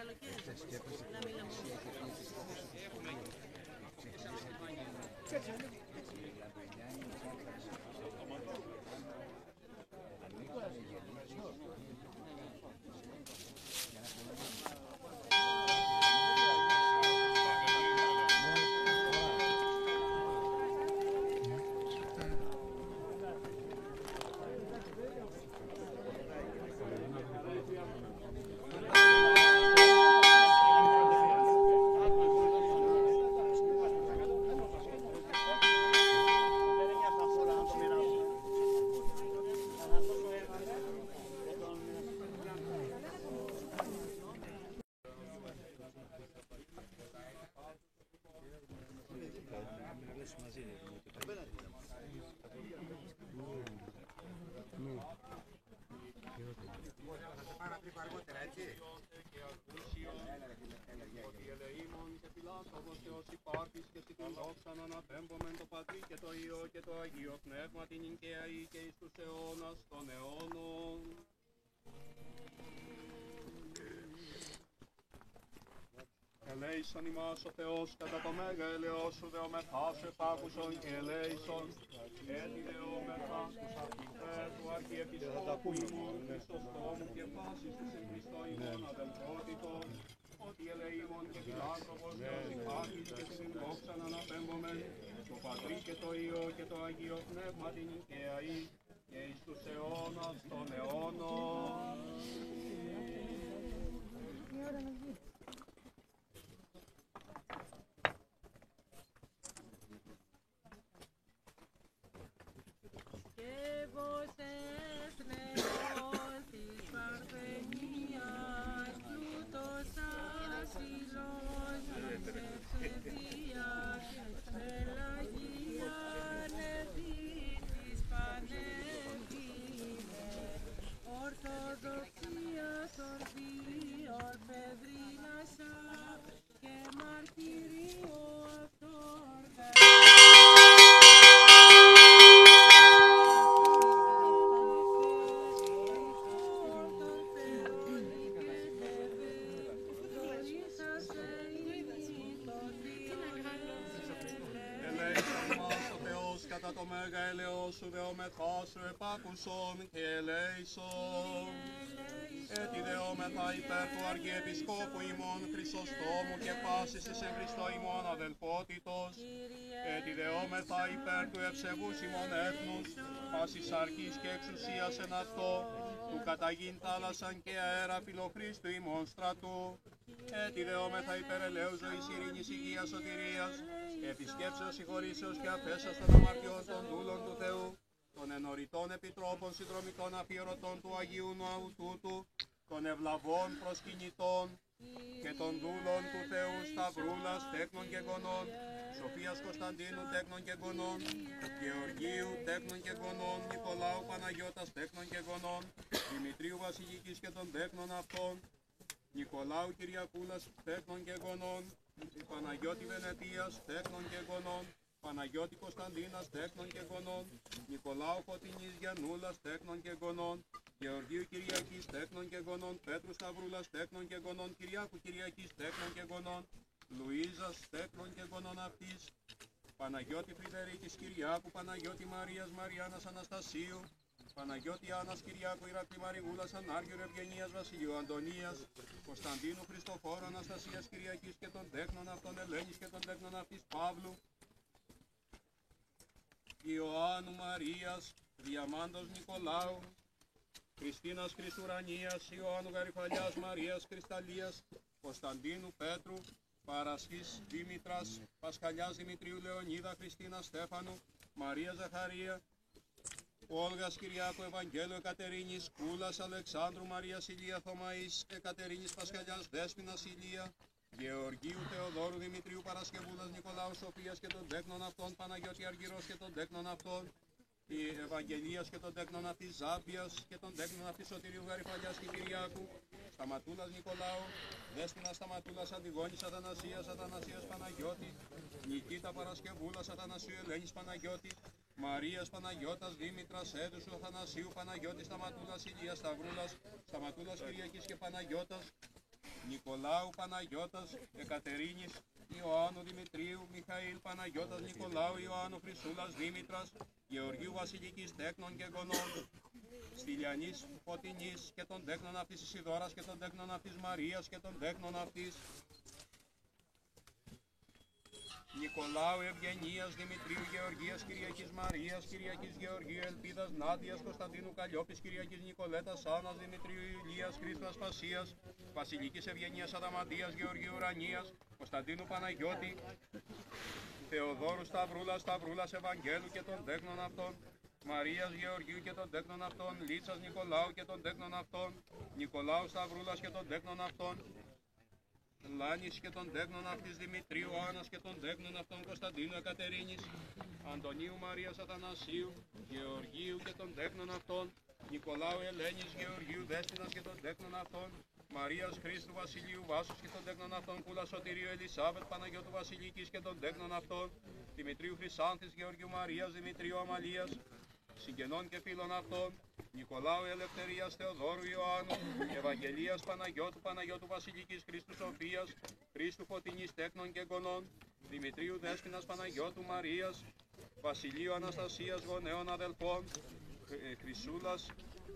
καλοκαίρι. Να μιλάμε. Ότι ελεήμων και φιλάνθρωπος Θεός υπάρχεις και στην δόξαν αναπέμπομεν το Πατρί και το Υιό και το Αγίο Πνεύμα την νικαίαη και εις τους αιώνας των αιώνων. Ελέησον ημάς ο Θεός κατά το μέγα ελαιός σου δεομεθά σου επάκουσον και ελέησον. Έτσι δεόμεθα τους αρχιπές του Αρχιεπισκόπου ημών Χριστοστόμου και πάσης της εν Χριστώ ημών αδελφότητος. Ότι ελεήμων και φιλάνθρωπος Θεός υπάρχεις και στην δόξαν αναπέμπομεν το Πατρί και το Υιό και το Αγίο Πνεύμα την νικαίαη και εις τους αιώνας των αιώνων. Κατά το μέγα ελαιός σου δεόμεθά σου επάκουσον και ελέησον. Έτσι δεόμεθα υπέρ του Αρχιεπισκόπου ημών Χρυσοστόμου και πάσης εις εν Χριστώ ημών αδελφότητος. Έτσι δεόμεθα υπέρ του ευσεβούς ημών έθνους, πάσης αρκής και εξουσίας εν αυτό, του καταγήν θάλασσαν και αέρα φιλοχρίστου ημών στρατού. Έτσι δεόμεθα υπέρ ελέου ζωής, ειρήνης, υγείας, σωτηρίας, επισκέψεως, συγχωρήσεως και αφέσεως των αμαρτιών των δούλων του Θεού, των ενωρητών επιτρόπων, συνδρομητών αφιερωτών του Αγίου Ναού τούτου, των ευλαβών προσκυνητών και των δούλων του Θεού Σταυρούλας, τέκνων και γονών, Σοφίας Κωνσταντίνου, τέκνων και γονών, Γεωργίου, τέκνων και γονών, Νικολάου Παναγιώτας, τέκνων και γονών, Δημητρίου Βασιλικής και των τέκνων αυτών, Νικολάου Κυριακούλας, τέκνων και γονών, Παναγιώτη Βενετίας, τέκνων και γονών, Παναγιώτη Κωνσταντίνας, τέκνων και γονών, Νικολάου Φωτεινής Γιαννούλας, τέκνων και γονών, Γεωργίου Κυριακής, τέκνων και γονών, Πέτρου Σταυρούλας, τέκνων και γονών, Κυριάκου Κυριακής, τέκνων και γονών, Λουίζας, τέκνων και γονών αυτής, Παναγιώτη Φρυδερίκης Κυριάκου, Παναγιώτη Μαρίας Μαριάννας Αναστασίου, Παναγιώτη Άννας Κυριάκου, Ηρακλή Μαριγούλας, Ανάργυρου Ευγενίας Βασιλείου Αντωνίας, Κωνσταντίνου Χριστοφόρου, Αναστασίας Κυριακής και των τέκνων αυτών Ελένης και των τέκνων αυτής Παύλου, Ιωάννου Μαρίας, Διαμάντος Νικολάου, Χριστίνας Χριστουρανίας, Ιωάννου Γαριφαλιάς, Μαρίας Κρυσταλλίας, Κωνσταντίνου Πέτρου, Παρασκής Δήμητρας, Πασχαλιάς Δημητρίου Λεωνίδα, Χριστίνα Στέφανου, Μαρία Ζαχαρία, Όλγας Κυριάκου, Ευαγγέλου Εκατερίνης, Κούλας Αλεξάνδρου, Μαρίας Ηλία Θωμαής, Εκατερίνης Πασχαλιάς, Δέσποινας Ηλία, Γεωργίου Θεοδόρου, Δημητρίου Παρασκευούλας, Νικολάου Σοφίας και των τέκνων αυτών, Παναγιώτη Αργυρός και των τέκνων αυτών, Ευαγγελίας και των τέκνων αυτής Ζάμπιας και των τέκνων αυτής Σωτηρίου Γαριφαλιάς και Κυριάκου, Σταματούλας Νικολάου, Δέσποινας Σταματούλας, Αντιγόνης Αθανασίας, Αθανασίας Παναγιώτη, Νικήτα Παρασκευούλας, Αθανασίου Ελένης Παναγιώτη, Μαρίας Παναγιώτας, Δήμητρας Έδουσου, Αθανασίου Παναγιώτη, Σταματούλας Ηλίας Σταυρούλας, Σταματούλας Κυριακής και Παναγιώτας, Νικολάου Παναγιώτας, Εκατερίνης Ιωάννου Δημητρίου, Μιχαήλ Παναγιώτας, Νικολάου Ιωάννου Χρυσούλας Δήμητρας, Γεωργίου Βασιλικής τέκνων και γονών, Στυλιανής Φωτεινής και των τέκνων αυτής Ισιδώρας και των τέκνων αυτής Μαρίας και των τέκνων αυτής Νικολάου Ευγενίας Δημητρίου Γεωργίας Κυριακής Μαρίας Κυριακής Γεωργίου Ελπίδας Νάντιας Κωνσταντίνου Καλλιόπης Κυριακής Νικολέτας Άννας Δημητρίου Ηλίας Χρήστου Ασπασίας Βασιλικής Ευγενίας Αδαμαντίας Γεωργίου Ουρανίας Κωνσταντίνου Παναγιώτη Θεοδόρου Σταυρούλας Σταυρούλας Ευαγγέλου και των τέκνων αυτών Μαρίας Γεωργίου και των τέκνων αυτών Λίτσας Νικολάου και των τέκνων αυτών Νικολάου Σταυρούλας και των τέκνων αυτών Λάνης και των τέκνων αυτής Δημητρίου Άννας και των τέκνων αυτών Κωνσταντίνου Εκατερίνης Αντωνίου Μαρίας Αθανασίου Γεωργίου και των τέκνων αυτών Νικολάου Ελένης Γεωργίου Δέσποινας και των τέκνων αυτών Μαρίας Χρήστου Βασιλείου Βάσους και των τέκνων αυτών Κούλα Σωτηρίου Ελισάβετ Παναγιώτου Βασιλικής και των τέκνων αυτών Δημητρίου Χρυσάνθης Γεωργίου Μαρίας Δημητρίου Αμαλίας συγγενών και φίλων αυτών, Νικολάου Ελευθερίας Θεοδόρου Ιωάννου, Ευαγγελίας Παναγιώτου Παναγιώτου Βασιλικής Χρήστου Σοφίας, Χρήστου Φωτεινής τέκνων και γονών, Δημητρίου Δέσποινας Παναγιώτου Μαρίας, Βασιλείου Αναστασίας γονέων αδελφών, Χρυσούλας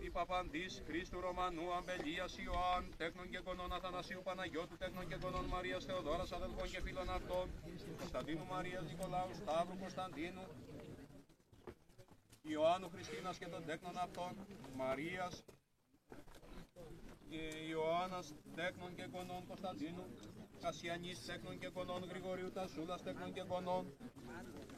η Παπαντής, Χρήστου Ρωμανού, Αμπελίας Ιωάννου, τέκνων και γονών Αθανασίου Παναγιώτου, τέκνων και γονών Μαρίας Θεοδόρας αδελφών και φίλων αυτών, Κωνσταντίνου Μαρίας Νικολάου Σταύρου Κωνσταντίνου, Ιωάννου Χριστίνας και των τέκνων αυτών, Μαρίας, Ιωάννας τέκνων και γονών Κωνσταντίνου, Κασιανής τέκνων και γονών Γρηγορίου Τασούλας τέκνων και γονών,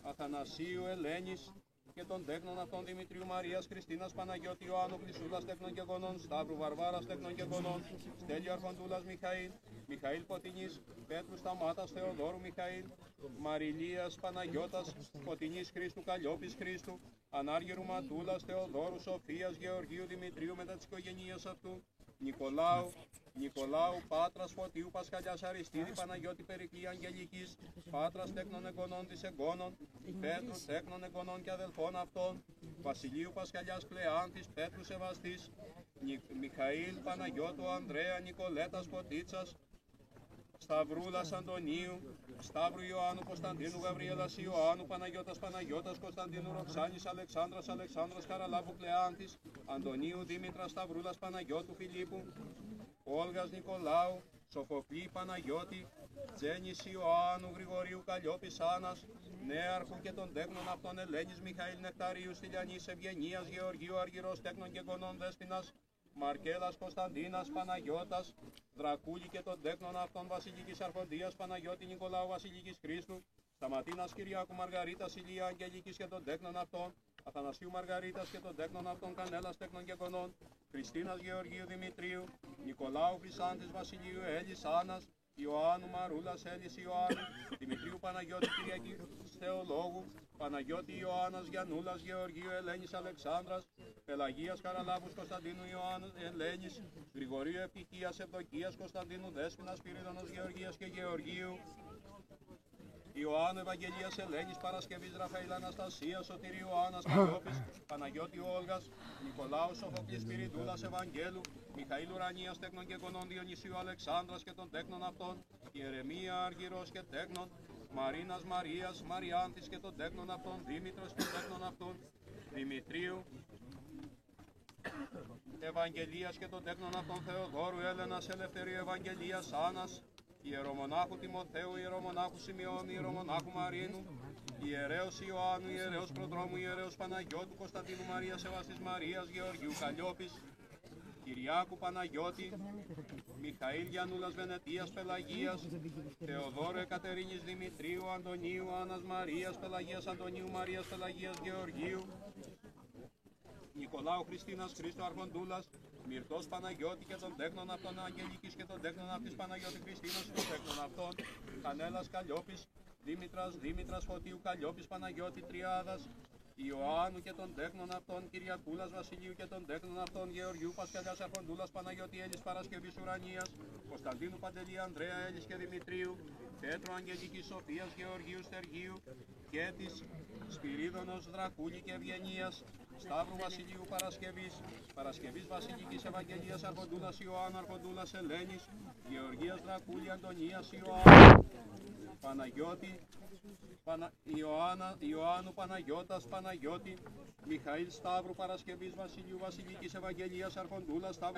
Αθανασίου Ελένης και των τέκνων αυτών Δημητρίου Μαρίας Χριστίνας Παναγιώτη Ιωάννου Χρυσούλας τέκνων και γονών, Σταύρου Βαρβάρας τέκνων και γονών, Στέλιο Αρχοντούλας Μιχαήλ, Μιχαήλ Φωτεινής, Πέτρου Σταμάτας Θεοδόρου Μιχαήλ, Μαριλίας Παναγιώτας, Φωτεινής Χρήστου Καλλιόπης Χρήστου, Ανάργυρου Ματούλας Θεοδόρου Σοφίας Γεωργίου Δημητρίου μετά της οικογένειας αυτού, Νικολάου Πάτρας Φωτίου Πασχαλιάς Αριστίδη Παναγιώτη Περικλή Αγγελικής, Πάτρας τέκνων εγγονών της εγγόνων, Πέτρου τέκνων εγγονών και αδελφών αυτών, Βασιλείου Πασχαλιάς Κλεάνθης, Πέτρου Σεβαστής, Μιχαήλ Παναγιώτου Ανδρέα Νικολέτας Φωτίτσας, Σταυρούλας Αντωνίου, Σταύρου Ιωάννου Κωνσταντίνου Γαβριέλας Ιωάννου Παναγιώτας Παναγιώτας Κωνσταντίνου Ροξάνης Αλεξάνδρας Αλεξάνδρας Καραλάβου Κλεάνθης, Αντωνίου Δήμητρας Σταυρούλας Παναγιώτου Φιλίππου, Όλγας Νικολάου, Σοφοπή Παναγιώτη, Τζένης Ιωάννου Γρηγορίου Καλλιόπης Άννας, Νέαρχου και των τέκνων αυτών Ελένης Μιχαήλ Νεκταρίου Στυλιανής Ευγενίας Γεωργίου Αργυρός τέκνων και γονών Δέσποινας, Μαρκέλας Κωνσταντίνας Παναγιώτας, Δρακούλη και των τέκνων αυτών Βασιλικής Αρχοντίας Παναγιώτη Νικολάου Βασιλικής Χρήστου, Σταματίνας Κυριάκου Μαργαρίτας Ηλία Αγγελικής και των τέκνων αυτών, Αθανασίου Μαργαρίτας και των τέκνων αυτών Κανέλας τέκνων και γονών, Χριστίνας Γεωργίου Δημητρίου, Νικολάου Χρυσάνθης Βασιλείου Έλλης Άννας, Ιωάννου Μαρούλας Έλλης Ιωάννου, Δημητρίου Παναγιώτη Κυριακής Θεολόγου, Παναγιώτη Ιωάννας Γιαννούλας Γεωργίου Ελένης Αλεξάνδρας, Πελαγίας Καραλάβους Κωνσταντίνου Ιωάννου Ελένης, Γρηγορίου Ευτυχίας Ευδοκίας Κωνσταντίνου Δέσποινας Πυρίδωνος Γεωργίας και Γεωργίου, Ιωάννου Ευαγγελίας Ελένης Παρασκευής Ραφαήλ Αναστασίας Σωτηρίου Άννας Καλλιόπης, Παναγιώτη Όλγας, Νικολάου Σοφοκλής Πυριδούλας Ευαγγέλου, Μιχαήλ Ουρανίας τέκνων και γονών Διονυσίου Αλεξάνδρας και των τέκνων αυτών, Ιερεμία Αργυρός και τέκνων, Μαρίνας Μαρίας Μαριάνθης και των τέκνων αυτών, Δήμητρος και των τέκνων αυτών, Δημητρίου Ευαγγελίας και των τέκνων αυτών, Θεοδόρου Έλενας Ελευθερίου Ευαγγελίας Άννας, Ιερομονάχου Τιμοθέου, Ιερομονάχου Σημειώνου, Ιερομονάχου Μαρίνου, Ιερέως Ιωάννου, Ιερέως Προδρόμου, Ιερέως Παναγιώτου, Κωνσταντίνου Μαρίας Σεβαστής Μαρίας, Γεωργίου Καλλιόπης, Κυριάκου Παναγιώτη, Μιχαήλ Γιαννούλας Βενετίας Πελαγίας, Θεοδόρου Εκατερίνης Δημητρίου, Αντωνίου Άννας Μαρίας Πελαγίας, Αντωνίου Μαρίας Πελαγίας Γεωργίου, Νικολάου Χριστίνας Χρήστου Αρχοντούλας, Μυρτός Παναγιώτη και των τέκνων αυτών Αγγελικής και των τέκνων αυτής Παναγιώτη Χριστίνας και των τέκνων αυτών, Κανέλας Καλλιόπης, Δήμητρας Φωτίου Καλλιόπης Παναγιώτη Τριάδας, Ιωάννου και των τέκνων αυτών, Κυριακούλας Βασιλείου και των τέκνων αυτών, Γεωργίου Πασχαλιάς Αρχοντούλας Παναγιώτη Έλλης Παρασκευής Ουρανίας, Κωνσταντίνου Παντελή Ανδρέα Έλλης και Δημητρίου, Πέτρου Αγγελικής Σοφίας Γεωργίου Στεργίου, Κέτης Σπυρίδωνος Δρακούλη και Ευγενίας, Σταύρου Βασιλείου Παρασκευής Βασιλικής Ευαγγελίας Αρχοντούλας Ιωάννου, Αρχοντούλας Ελένης, Γεωργίας Δρακούλη, Αντωνίας Ιωάννου, Παναγιώτη, Ιωάννου Παναγιώτας Παναγιώτη, Μιχαήλ Σταύρου Παρασκευής Βασιλείου Βασιλικής Ευαγγελίας Αρχοντούλας Σταύρου